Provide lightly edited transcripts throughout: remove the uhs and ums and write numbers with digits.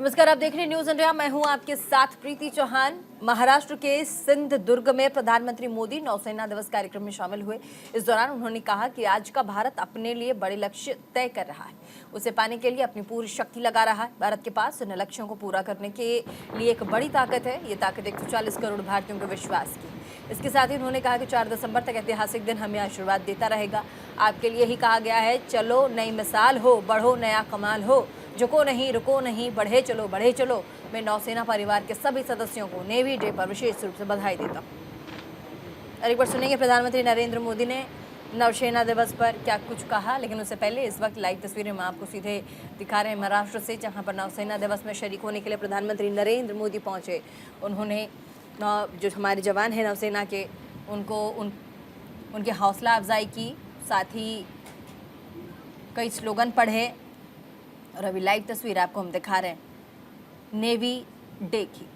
नमस्कार, आप देख रहे हैं न्यूज इंडिया। मैं हूं आपके साथ प्रीति चौहान। महाराष्ट्र के सिंध दुर्ग में प्रधानमंत्री मोदी नौसेना दिवस कार्यक्रम में शामिल हुए। इस दौरान उन्होंने कहा कि आज का भारत अपने लिए बड़े लक्ष्य तय कर रहा है, उसे पाने के लिए अपनी पूरी शक्ति लगा रहा है। भारत के पास इन लक्ष्यों को पूरा करने के लिए एक बड़ी ताकत है। ये ताकत 140 करोड़ भारतीयों के विश्वास की। इसके साथ ही उन्होंने कहा कि 4 दिसंबर तक ऐतिहासिक दिन हमें आशीर्वाद देता रहेगा। आपके लिए ही कहा गया है, चलो नई मिसाल हो, बढ़ो नया कमाल हो, झुको नहीं रुको नहीं, बढ़े चलो। मैं नौसेना परिवार के सभी सदस्यों को नेवी डे पर विशेष रूप से बधाई देता हूँ। और एक बार सुनेंगे प्रधानमंत्री नरेंद्र मोदी ने नौसेना दिवस पर क्या कुछ कहा। लेकिन उससे पहले इस वक्त लाइव तस्वीरें हम आपको सीधे दिखा रहे हैं महाराष्ट्र से, जहां पर नौसेना दिवस में शरीक होने के लिए प्रधानमंत्री नरेंद्र मोदी पहुंचे। उन्होंने जो हमारे जवान हैं नौसेना के, उनके हौसला अफजाई की, साथ ही कई स्लोगन पढ़े। और अभी लाइव तस्वीर आपको हम दिखा रहे हैं नेवी डे की।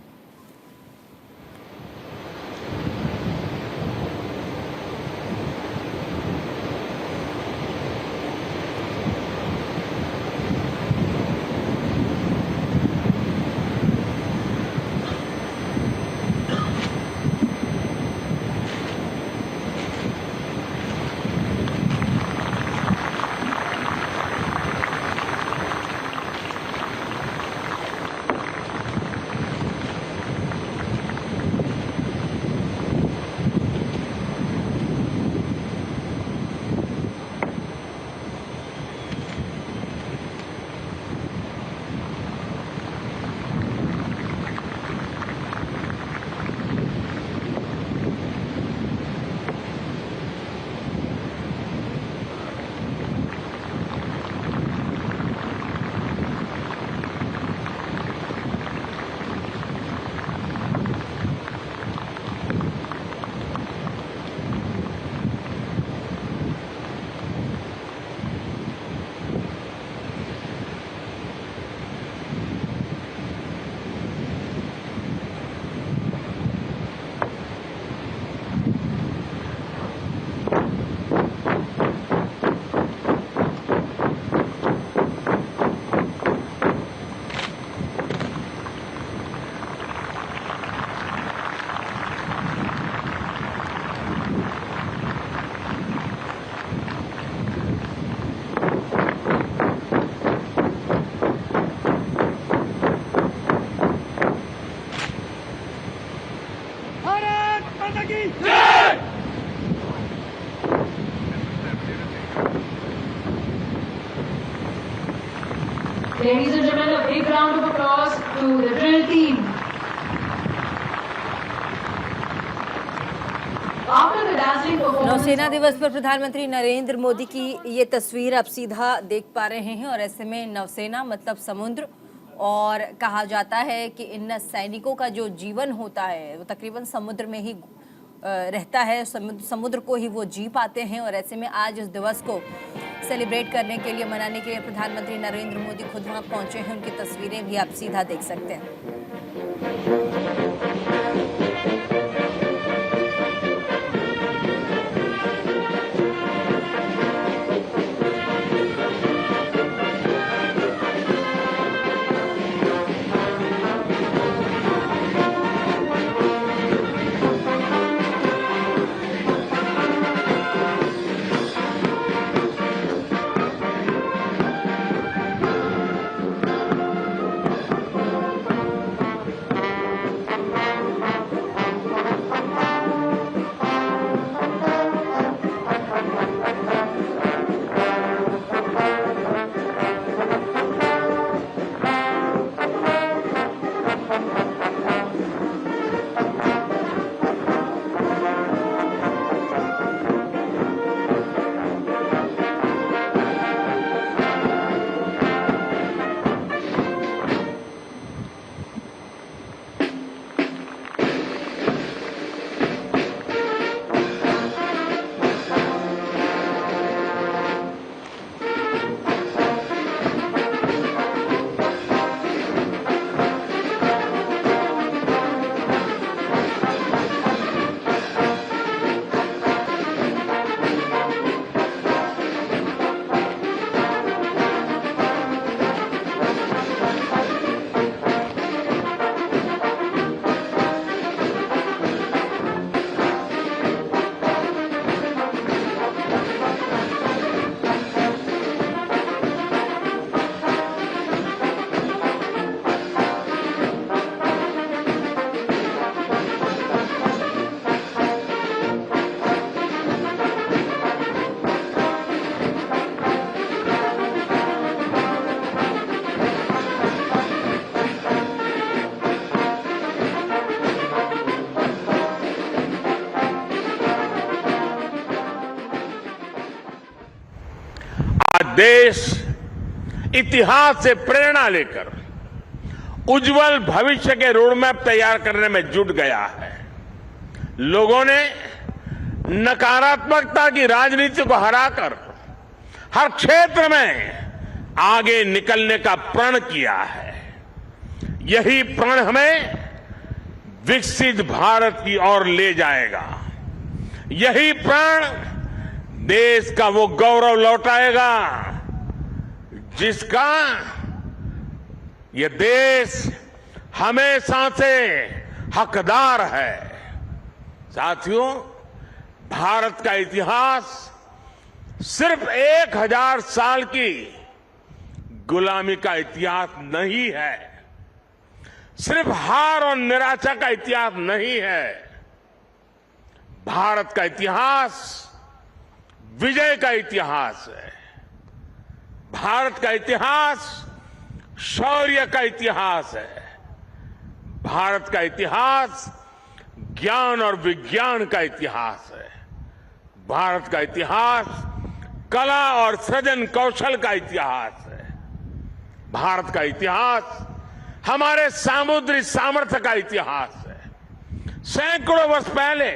Ladies and gentlemen, a big round of applause to the drill team. After the dazzling performance, नौसेना दिवस पर प्रधानमंत्री नरेंद्र मोदी की ये तस्वीर आप सीधा देख पा रहे हैं। और ऐसे में नौसेना मतलब समुद्र, और कहा जाता है कि इन सैनिकों का जो जीवन होता है वो तकरीबन समुद्र में ही रहता है, समुद्र को ही वो जी पाते हैं। और ऐसे में आज इस दिवस को सेलिब्रेट करने के लिए, मनाने के लिए प्रधानमंत्री नरेंद्र मोदी खुद वहाँ पहुँचे हैं। उनकी तस्वीरें भी आप सीधा देख सकते हैं। देश इतिहास से प्रेरणा लेकर उज्जवल भविष्य के रोडमैप तैयार करने में जुट गया है। लोगों ने नकारात्मकता की राजनीति को हराकर हर क्षेत्र में आगे निकलने का प्रण किया है। यही प्रण हमें विकसित भारत की ओर ले जाएगा। यही प्रण देश का वो गौरव लौटाएगा जिसका ये देश हमेशा से हकदार है। साथियों, भारत का इतिहास सिर्फ 1000 साल की गुलामी का इतिहास नहीं है, सिर्फ हार और निराशा का इतिहास नहीं है। भारत का इतिहास विजय का इतिहास है। भारत का इतिहास शौर्य का इतिहास है। भारत का इतिहास ज्ञान और विज्ञान का इतिहास है। भारत का इतिहास कला और सृजन कौशल का इतिहास है। भारत का इतिहास हमारे सामुद्रिक सामर्थ्य का इतिहास है। सैकड़ों वर्ष पहले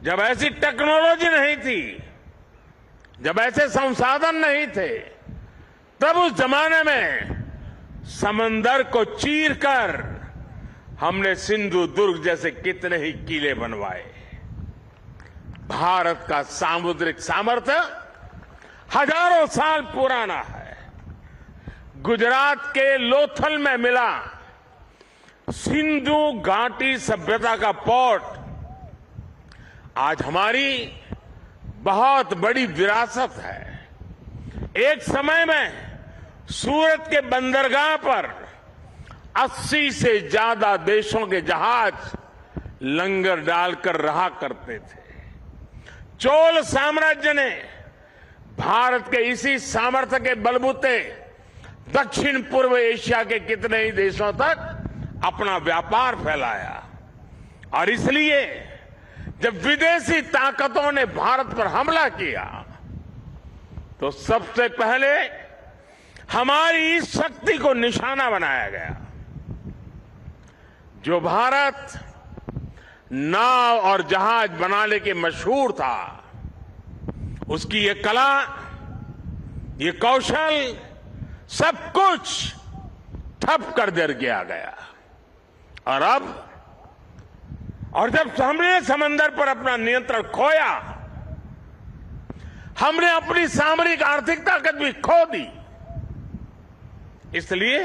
जब ऐसी टेक्नोलॉजी नहीं थी, जब ऐसे संसाधन नहीं थे, तब उस जमाने में समंदर को चीरकर हमने सिंधु दुर्ग जैसे कितने ही किले बनवाए। भारत का सामुद्रिक सामर्थ्य हजारों साल पुराना है। गुजरात के लोथल में मिला सिंधु घाटी सभ्यता का पोर्ट आज हमारी बहुत बड़ी विरासत है। एक समय में सूरत के बंदरगाह पर 80 से ज्यादा देशों के जहाज लंगर डालकर रहा करते थे। चोल साम्राज्य ने भारत के इसी सामर्थ्य के बलबूते दक्षिण पूर्व एशिया के कितने ही देशों तक अपना व्यापार फैलाया। और इसलिए जब विदेशी ताकतों ने भारत पर हमला किया तो सबसे पहले हमारी इस शक्ति को निशाना बनाया गया। जो भारत नाव और जहाज बनाने के मशहूर था, उसकी ये कला, ये कौशल, सब कुछ ठप कर दिया गया। और जब हमने समंदर पर अपना नियंत्रण खोया, हमने अपनी सामरिक आर्थिक ताकत भी खो दी। इसलिए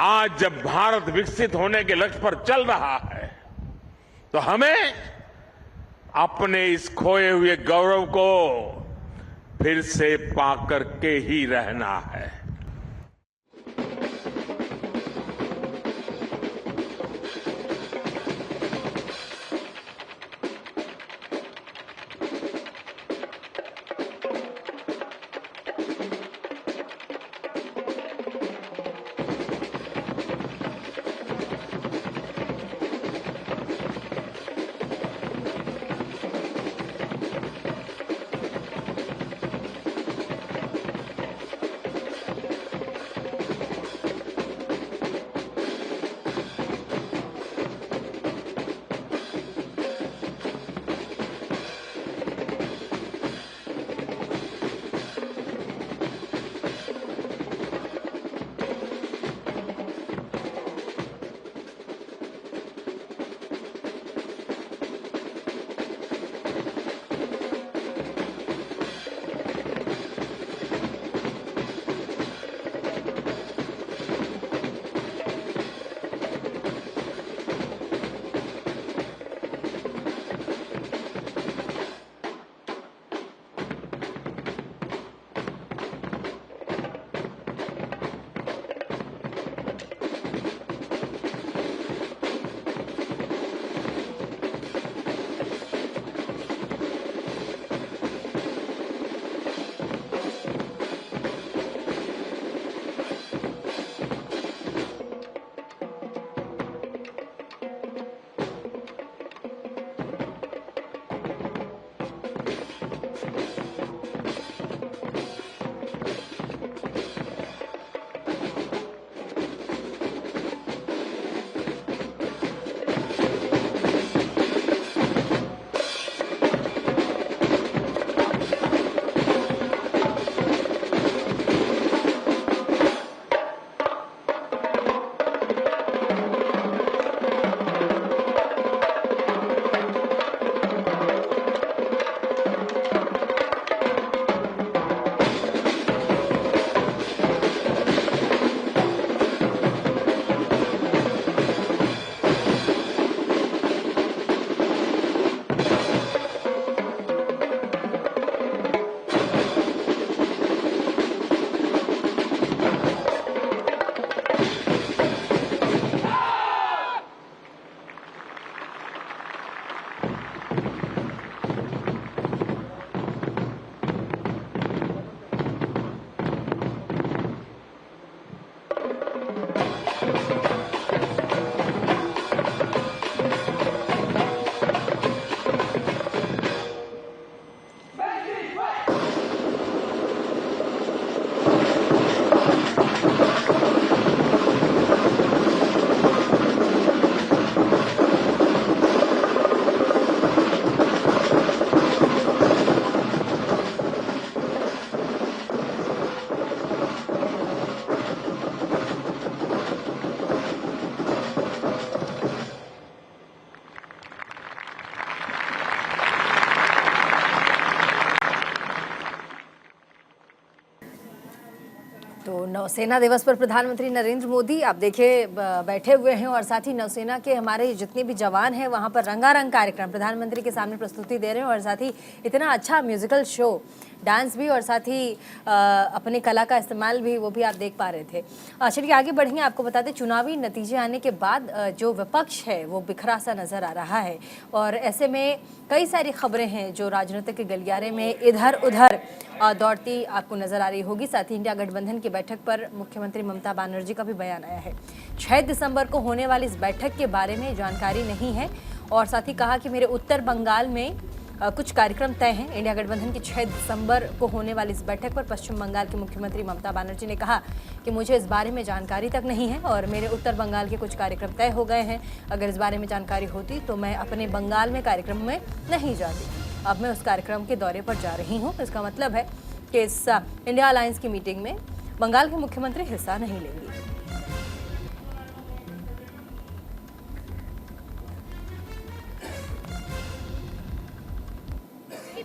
आज जब भारत विकसित होने के लक्ष्य पर चल रहा है, तो हमें अपने इस खोए हुए गौरव को फिर से पाकर के ही रहना है। नौसेना दिवस पर प्रधानमंत्री नरेंद्र मोदी आप देखिए बैठे हुए हैं और साथ ही नौसेना के हमारे जितने भी जवान हैं वहां पर रंगारंग कार्यक्रम प्रधानमंत्री के सामने प्रस्तुति दे रहे हैं और साथ ही इतना अच्छा म्यूजिकल शो, डांस भी और साथ ही अपनी कला का इस्तेमाल भी वो भी आप देख पा रहे थे। चलिए आगे बढ़ेंगे। आपको बता दें चुनावी नतीजे आने के बाद जो विपक्ष है वो बिखरा सा नजर आ रहा है और ऐसे में कई सारी खबरें हैं जो राजनीतिक गलियारे में इधर उधर दौड़ती आपको नजर आ रही होगी। साथ ही इंडिया गठबंधन की बैठक पर मुख्यमंत्री ममता बनर्जी का भी बयान आया है। 6 दिसंबर को होने वाली इस बैठक के बारे में जानकारी नहीं है और साथ ही कहा कि मेरे उत्तर बंगाल में कुछ कार्यक्रम तय हैं। इंडिया गठबंधन की 6 दिसंबर को होने वाली इस बैठक पर पश्चिम बंगाल की मुख्यमंत्री ममता बनर्जी ने कहा कि मुझे इस बारे में जानकारी तक नहीं है और मेरे उत्तर बंगाल के कुछ कार्यक्रम तय हो गए हैं। अगर इस बारे में जानकारी होती तो मैं अपने बंगाल में कार्यक्रम में नहीं जाती। अब मैं उस कार्यक्रम के दौरे पर जा रही हूँ। इसका मतलब है कि इस इंडिया अलायंस की मीटिंग में बंगाल के मुख्यमंत्री हिस्सा नहीं लेंगे।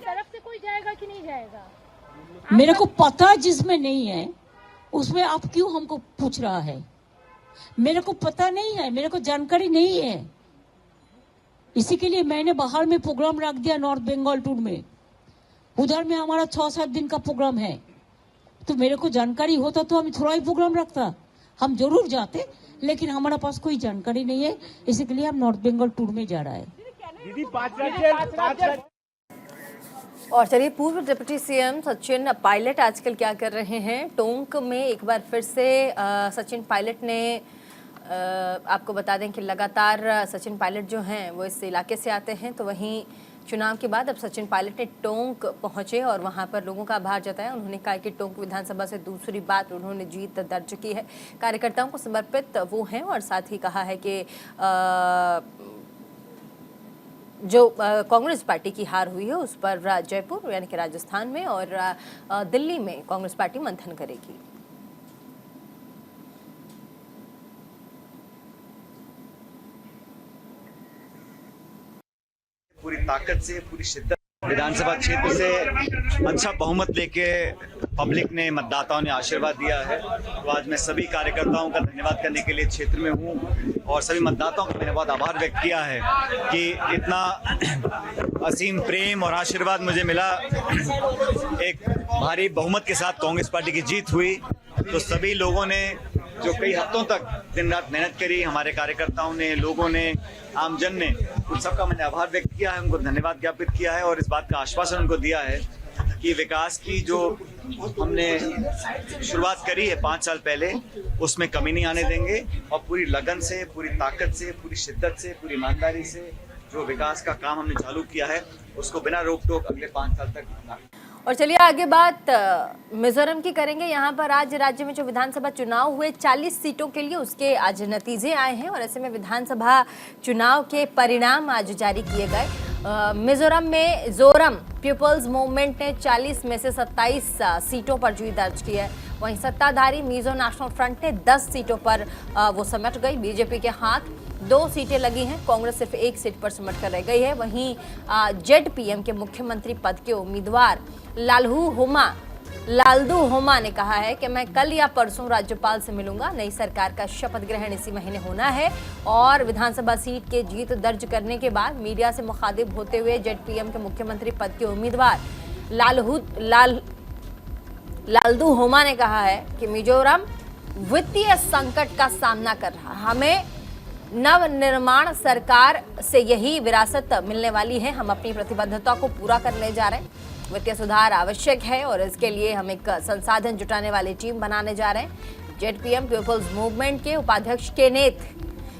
तरफ से कोई जाएगा कि नहीं जाएगा? मेरे को पता जिसमें नहीं है उसमें आप क्यों हमको पूछ रहा है? मेरे को पता नहीं है, मेरे को जानकारी नहीं है। इसी के लिए मैंने बाहर में प्रोग्राम रख दिया नॉर्थ बंगाल टूर में। उधर में हमारा 6-7 दिन का प्रोग्राम है। तो मेरे को जानकारी होता तो हम थोड़ा ही प्रोग्राम रखता, हम जरूर जाते, लेकिन हमारा पास कोई जानकारी नहीं है। इसी के लिए हम नॉर्थ बंगाल टूर में जा रहा है। दीदी 5 राज्य और चलिए पूर्व डिप्टी सीएम सचिन पायलट आजकल क्या कर रहे हैं? टोंक में एक बार फिर से सचिन पायलट ने आपको बता दें कि लगातार सचिन पायलट जो हैं वो इस इलाके से आते हैं। तो वहीं चुनाव के बाद अब सचिन पायलट ने टोंक पहुंचे और वहां पर लोगों का आभार जताया। उन्होंने कहा कि टोंक विधानसभा से दूसरी बार उन्होंने जीत दर्ज की है। कार्यकर्ताओं को समर्पित वो हैं और साथ ही कहा है कि जो कांग्रेस पार्टी की हार हुई है उस पर जयपुर यानी कि राजस्थान में और दिल्ली में कांग्रेस पार्टी मंथन करेगी। पूरी ताकत से, पूरी शिद्दत विधानसभा क्षेत्र से अच्छा बहुमत लेके पब्लिक ने, मतदाताओं ने आशीर्वाद दिया है। तो आज मैं सभी कार्यकर्ताओं का धन्यवाद करने के लिए क्षेत्र में हूँ और सभी मतदाताओं का मैंने बहुत आभार व्यक्त किया है कि इतना असीम प्रेम और आशीर्वाद मुझे मिला। एक भारी बहुमत के साथ कांग्रेस पार्टी की जीत हुई। तो सभी लोगों ने जो कई हफ्तों तक दिन रात मेहनत करी, हमारे कार्यकर्ताओं ने, लोगों ने, आमजन ने, उन सबका मैंने आभार व्यक्त किया है, उनको धन्यवाद ज्ञापित किया है और इस बात का आश्वासन उनको दिया है कि विकास की जो हमने शुरुआत करी है 5 साल पहले उसमें कमी नहीं आने देंगे और पूरी लगन से, पूरी ताकत से, पूरी शिद्दत से, पूरी ईमानदारी से जो विकास का काम हमने चालू किया है उसको बिना रोक टोक अगले 5 साल तक। और चलिए आगे बात मिजोरम की करेंगे। यहाँ पर आज राज्य में जो विधानसभा चुनाव हुए 40 सीटों के लिए उसके आज नतीजे आए हैं और ऐसे में विधानसभा चुनाव के परिणाम आज जारी किए गए। मिजोरम में जोरम पीपल्स मूवमेंट ने 40 में से 27 सीटों पर जीत दर्ज की है। वहीं सत्ताधारी मिजो नेशनल फ्रंट ने 10 सीटों पर वो समेट गई। बीजेपी के हाथ 2 सीटें लगी हैं, कांग्रेस सिर्फ 1 सीट पर सिमट कर रह गई है। वहीं जेडपीएम के मुख्यमंत्री पद के उम्मीदवार लालदू होमा ने कहा है कि मैं कल या परसों राज्यपाल से मिलूंगा। नई सरकार का शपथ ग्रहण इसी महीने होना है और विधानसभा सीट के जीत दर्ज करने के बाद मीडिया से मुखातिब होते हुए जेडपीएम के मुख्यमंत्री पद के उम्मीदवार लालदू होमा ने कहा है कि मिजोरम वित्तीय संकट का सामना कर रहा है। हमें नवनिर्माण सरकार से यही विरासत मिलने वाली है। हम अपनी प्रतिबद्धता को पूरा करने जा रहे हैं। वित्तीय सुधार आवश्यक है और इसके लिए हम एक संसाधन जुटाने वाली टीम बनाने जा रहे हैं। जेडपीएम पीपल्स मूवमेंट के उपाध्यक्ष केनेथ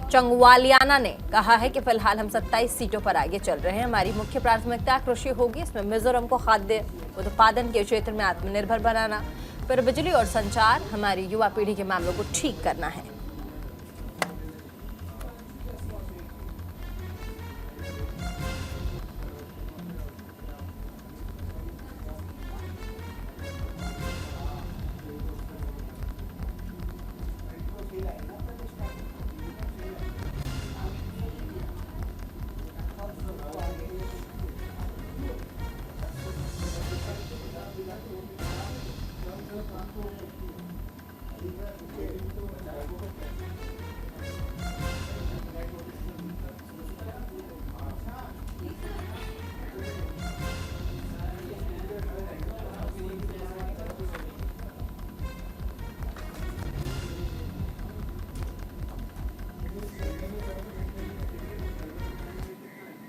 चंगवालियाना ने कहा है कि फिलहाल हम 27 सीटों पर आगे चल रहे हैं। हमारी मुख्य प्राथमिकता कृषि होगी। इसमें मिजोरम को खाद्य उत्पादन के क्षेत्र में आत्मनिर्भर बनाना, फिर बिजली और संचार, हमारी युवा पीढ़ी के मामलों को ठीक करना है।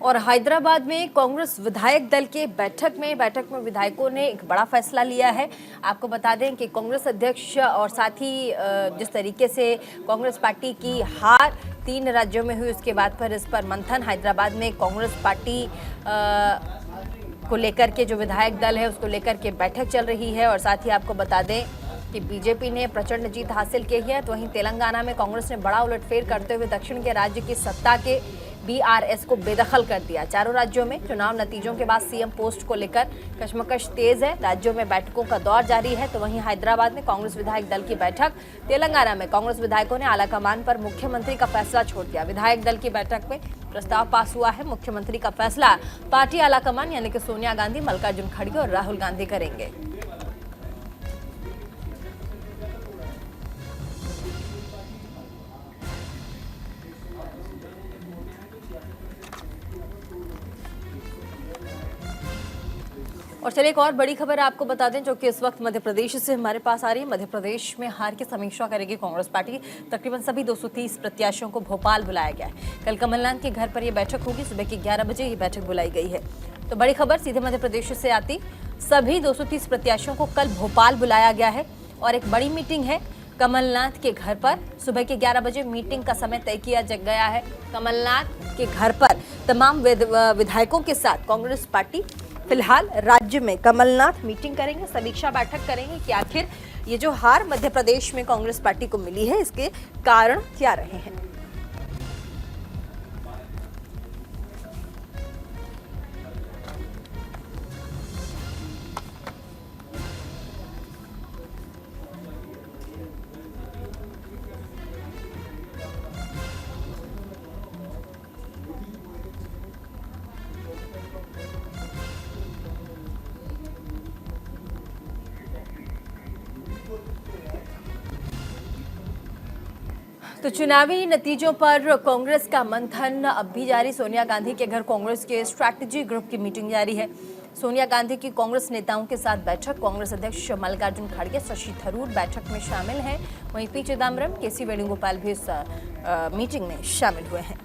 और हैदराबाद में कांग्रेस विधायक दल के बैठक में विधायकों ने एक बड़ा फैसला लिया है। आपको बता दें कि कांग्रेस अध्यक्ष और साथ ही जिस तरीके से कांग्रेस पार्टी की हार 3 राज्यों में हुई, उसके बाद पर इस पर मंथन हैदराबाद में कांग्रेस पार्टी को लेकर के जो विधायक दल है उसको लेकर के बैठक चल रही है। और साथ ही आपको बता दें कि बीजेपी ने प्रचंड जीत हासिल की है, तो वहीं तेलंगाना में कांग्रेस ने बड़ा उलटफेर करते हुए दक्षिण के राज्य की सत्ता के बीआरएस को बेदखल कर दिया। चारों राज्यों में चुनाव नतीजों के बाद सीएम पोस्ट को लेकर कशमकश तेज है। राज्यों में बैठकों का दौर जारी है, तो वहीं हैदराबाद में कांग्रेस विधायक दल की बैठक, तेलंगाना में कांग्रेस विधायकों ने आलाकमान पर मुख्यमंत्री का फैसला छोड़ दिया। विधायक दल की बैठक में प्रस्ताव पास हुआ है। मुख्यमंत्री का फैसला पार्टी आलाकमान यानी कि सोनिया गांधी, मल्लिकार्जुन खड़गे और राहुल गांधी करेंगे। और चलिए एक और बड़ी खबर आपको बता दें जो कि इस वक्त मध्य प्रदेश से हमारे पास आ रही है। मध्य प्रदेश में हार की समीक्षा करेगी कांग्रेस पार्टी। तकरीबन सभी 230 प्रत्याशियों को भोपाल बुलाया गया है। कल कमलनाथ के घर पर यह बैठक होगी। सुबह के 11 बजे ये बैठक बुलाई गई है। तो बड़ी खबर सीधे मध्य प्रदेश से आती, सभी 230 प्रत्याशियों को कल भोपाल बुलाया गया है और एक बड़ी मीटिंग है कमलनाथ के घर पर। सुबह के 11 बजे मीटिंग का समय तय किया गया है। कमलनाथ के घर पर तमाम विधायकों के साथ कांग्रेस पार्टी फिलहाल राज्य में कमलनाथ मीटिंग करेंगे, समीक्षा बैठक करेंगे कि आखिर ये जो हार मध्य प्रदेश में कांग्रेस पार्टी को मिली है इसके कारण क्या रहे हैं। तो चुनावी नतीजों पर कांग्रेस का मंथन अब भी जारी। सोनिया गांधी के घर कांग्रेस के स्ट्रैटेजी ग्रुप की मीटिंग जारी है। सोनिया गांधी की कांग्रेस नेताओं के साथ बैठक। कांग्रेस अध्यक्ष मल्लिकार्जुन खड़गे, शशि थरूर बैठक में शामिल हैं। वहीं पी चिदम्बरम, केसी वेणुगोपाल भी इस मीटिंग में शामिल हुए हैं।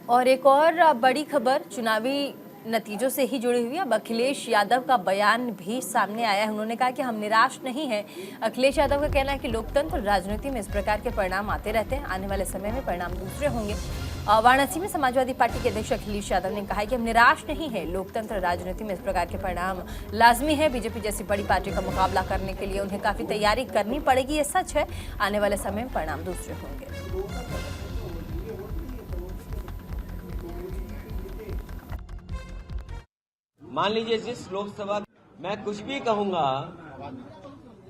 और एक और बड़ी खबर चुनावी नतीजों से ही जुड़ी हुई है। अब अखिलेश यादव का बयान भी सामने आया है। उन्होंने कहा कि हम निराश नहीं हैं। अखिलेश यादव का कहना है कि लोकतंत्र राजनीति में इस प्रकार के परिणाम आते रहते हैं, आने वाले समय में परिणाम दूसरे होंगे। वाराणसी में समाजवादी पार्टी के अध्यक्ष अखिलेश यादव ने कहा है कि हम निराश नहीं है, लोकतंत्र राजनीति में इस प्रकार के परिणाम लाजमी है। बीजेपी जैसी बड़ी पार्टी का मुकाबला करने के लिए उन्हें काफी तैयारी करनी पड़ेगी, ये सच है। आने वाले समय में परिणाम दूसरे होंगे। मान लीजिए जिस लोकसभा मैं कुछ भी कहूंगा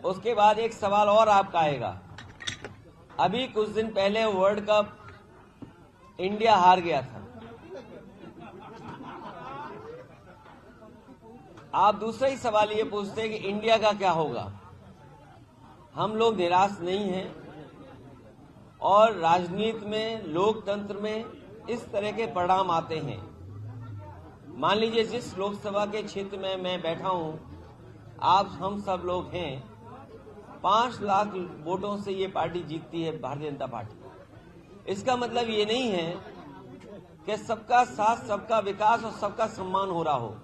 उसके बाद एक सवाल और आपका आएगा। अभी कुछ दिन पहले वर्ल्ड कप इंडिया हार गया था। आप दूसरा ही सवाल ये पूछते हैं कि इंडिया का क्या होगा। हम लोग निराश नहीं हैं और राजनीति में, लोकतंत्र में इस तरह के परिणाम आते हैं। मान लीजिए जिस लोकसभा के क्षेत्र में मैं बैठा हूं, आप हम सब लोग हैं, 5 लाख वोटों से ये पार्टी जीतती है, भारतीय जनता पार्टी। इसका मतलब ये नहीं है कि सबका साथ, सबका विकास और सबका सम्मान हो रहा हो।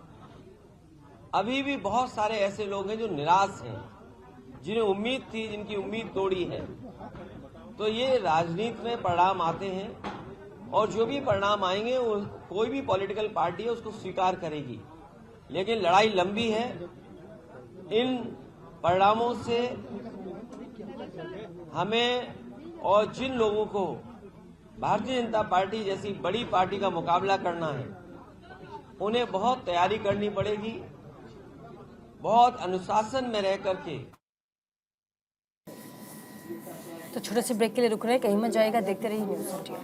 अभी भी बहुत सारे ऐसे लोग हैं जो निराश हैं, जिन्हें उम्मीद थी, जिनकी उम्मीद तोड़ी है। तो ये राजनीति में परिणाम आते हैं और जो भी परिणाम आएंगे वो कोई भी पॉलिटिकल पार्टी है उसको स्वीकार करेगी। लेकिन लड़ाई लंबी है। इन परिणामों से हमें और जिन लोगों को भारतीय जनता पार्टी जैसी बड़ी पार्टी का मुकाबला करना है, उन्हें बहुत तैयारी करनी पड़ेगी, बहुत अनुशासन में रह करके। तो छोटे से ब्रेक के लिए रुक रहे हैं, कहीं मत जाएगा, देखते रहिए न्यूज़ इंडिया।